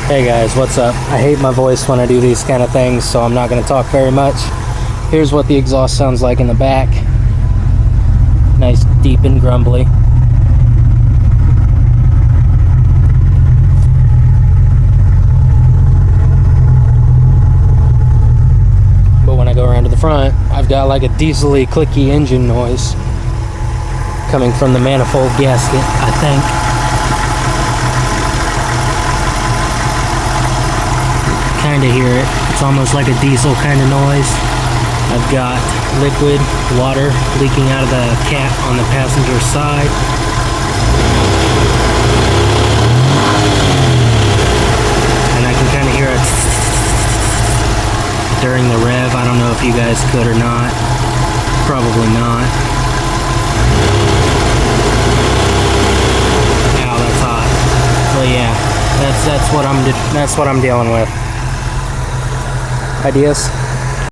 Hey guys, what's up? I hate my voice when I do these kind of things, so I'm not going to talk very much. Here's what the exhaust sounds like in the back. Nice, deep and grumbly. But when I go around to the front, I've got like a diesel-y, clicky engine noise coming from the manifold gasket, I think. Kind of hear it. It's almost like a diesel kind of noise. I've got liquid water leaking out of the cap on the passenger side. And I can kind of hear it during the rev. I don't know if you guys could or not. Probably not. Ow, that's hot. So yeah, that's what I'm dealing with. Ideas?